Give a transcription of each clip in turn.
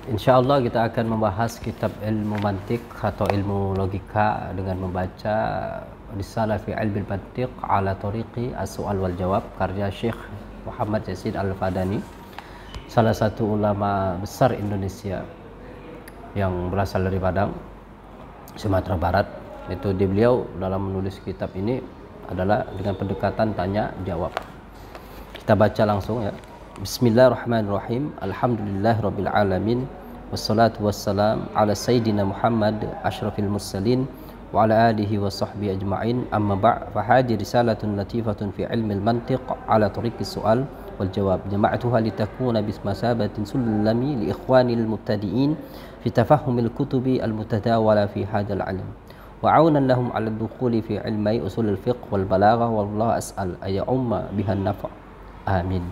Insya Allah kita akan membahas kitab ilmu mantiq atau ilmu logika dengan membaca Risalah fi Ilmi Mantiq ala Tariqi As-Su'al wal Jawab karya Syekh Muhammad Yasin Al-Fadani, salah satu ulama besar Indonesia yang berasal dari Padang, Sumatera Barat. Itu beliau dalam menulis kitab ini adalah dengan pendekatan tanya jawab. Kita baca langsung ya. Bismillahirrahmanirrahim. Alhamdulillahirabbil alamin. Wassalatu wassalam ala sayyidina Muhammad asyrafil mursalin wa ala alihi wa sahbihi ajma'in. Amma ba' fa hadhihi risalatun latifatun fi ilmi al-mantiq ala tariqi su'al wal jawab. Jama'tuha litakuna bismasabatin sulami li ikhwani al-mubtadi'in fi tafahhum al-kutubi al-mutadawala fi hadzal 'ilm. وعونا لهم على الدخول في علمي أصول الفقه والبلاغة والله أسأل أن يعم بها النفع آمين.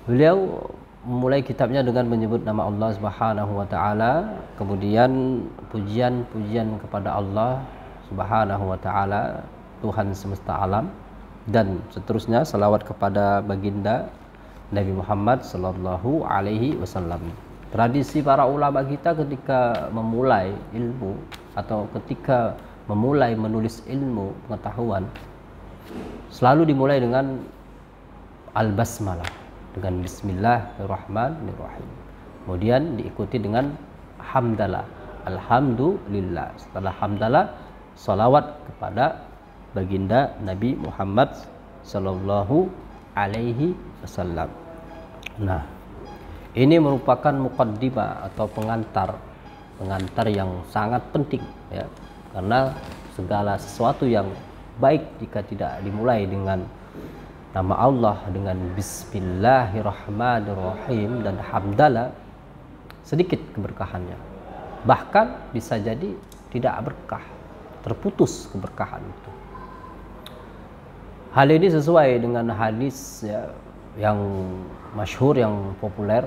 Beliau memulai kitabnya dengan menyebut nama Allah Subhanahu wa taala, kemudian pujian-pujian kepada Allah Subhanahu wa taala, Tuhan semesta alam, dan seterusnya salawat kepada baginda Nabi Muhammad sallallahu alaihi wasallam. Tradisi para ulama kita ketika memulai ilmu atau ketika memulai menulis ilmu pengetahuan selalu dimulai dengan al-basmalah, dengan bismillahirrahmanirrahim, kemudian diikuti dengan hamdalah, alhamdulillah. Setelah hamdalah, salawat kepada baginda Nabi Muhammad sallallahu alaihi wasallam. Nah, ini merupakan muqaddimah atau pengantar yang sangat penting ya, karena segala sesuatu yang baik jika tidak dimulai dengan nama Allah, dengan bismillahirrahmanirrahim dan hamdalah, sedikit keberkahannya, bahkan bisa jadi tidak berkah, terputus keberkahan itu. Hal ini sesuai dengan hadis ya, yang masyhur, yang populer,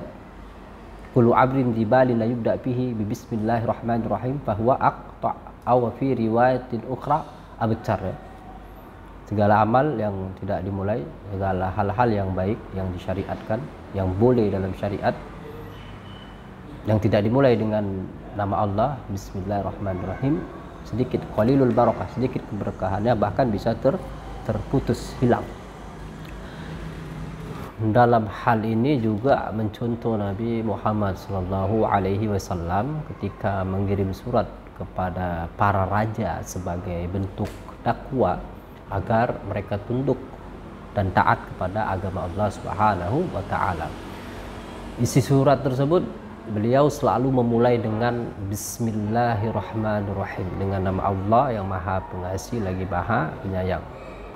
kullu amrin dibalin la yubda bihi bi bismillahirrahmanirrahim fahuwa aqta aw fi riwayatin ukhra abtar ya. Segala amal yang tidak dimulai, segala hal-hal yang baik yang disyariatkan, yang boleh dalam syariat, yang tidak dimulai dengan nama Allah bismillahirrahmanirrahim, sedikit qalilul barakah, sedikit keberkahannya, bahkan bisa terputus, hilang. Dalam hal ini juga mencontoh Nabi Muhammad sallallahu alaihi wasallam ketika mengirim surat kepada para raja sebagai bentuk dakwah agar mereka tunduk dan taat kepada agama Allah Subhanahu wa taala. Isi surat tersebut beliau selalu memulai dengan bismillahirrahmanirrahim, dengan nama Allah yang Maha Pengasih lagi Maha Penyayang.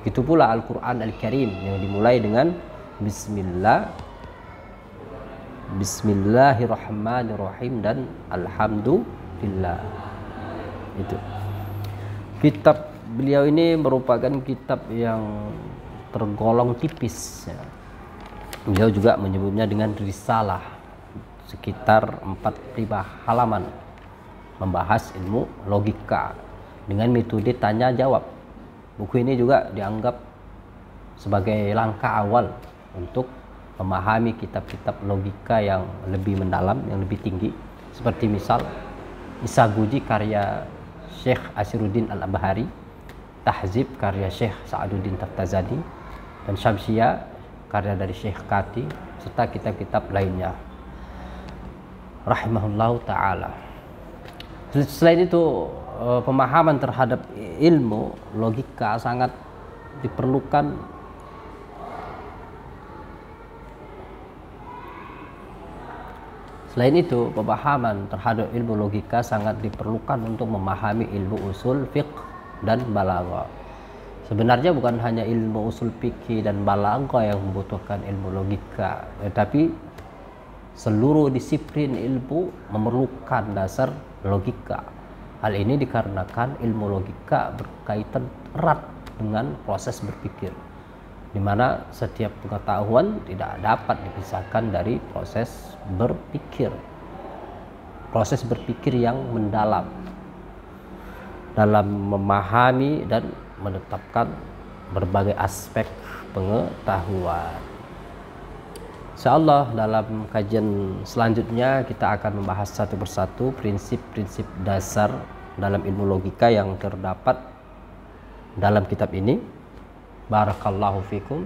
Itu pula Al-Qur'an Al-Karim yang dimulai dengan Bismillahirrahmanirrahim dan alhamdulillah. Itu kitab beliau ini merupakan kitab yang tergolong tipis ya. Beliau juga menyebutnya dengan risalah, sekitar 45 halaman, membahas ilmu logika dengan metode tanya jawab. Buku ini juga dianggap sebagai langkah awal untuk memahami kitab-kitab logika yang lebih mendalam, yang lebih tinggi, seperti misal Isaguji karya Syekh Asiruddin Al-Abhari, Tahzib karya Syekh Sa'aduddin Taftazani, dan Syamsiyah karya dari Syekh Kati, serta kitab-kitab lainnya rahimahullahu ta'ala. Selain itu, pemahaman terhadap ilmu logika sangat diperlukan. Selain itu, pemahaman terhadap ilmu logika sangat diperlukan untuk memahami ilmu usul fiqh dan balaghah. Sebenarnya bukan hanya ilmu usul fikih dan balaghah yang membutuhkan ilmu logika, tetapi seluruh disiplin ilmu memerlukan dasar logika. Hal ini dikarenakan ilmu logika berkaitan erat dengan proses berpikir, di mana setiap pengetahuan tidak dapat dipisahkan dari proses berpikir yang mendalam dalam memahami dan menetapkan berbagai aspek pengetahuan. Insyaallah dalam kajian selanjutnya kita akan membahas satu persatu prinsip-prinsip dasar dalam ilmu logika yang terdapat dalam kitab ini. Barakallahu fikum.